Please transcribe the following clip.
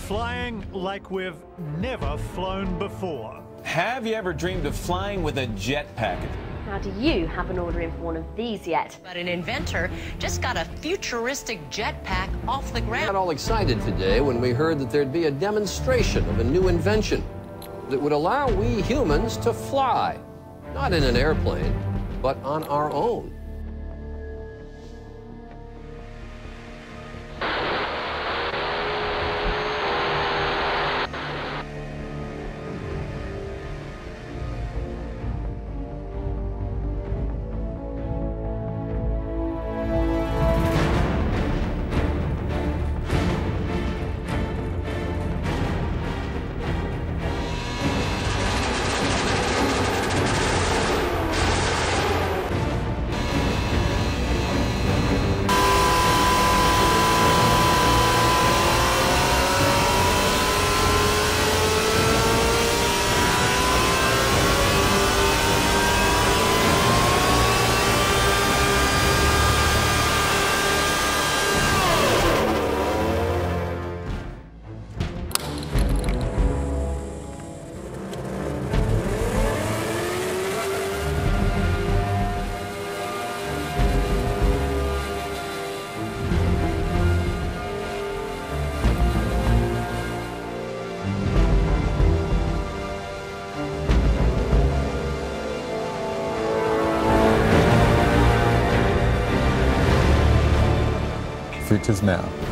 flying like we've never flown before. Have you ever dreamed of flying with a jetpack? Now, do you have an order in for one of these yet? But an inventor just got a futuristic jetpack off the ground. We got all excited today when we heard that there'd be a demonstration of a new invention that would allow we humans to fly, not in an airplane, but on our own. Future's now.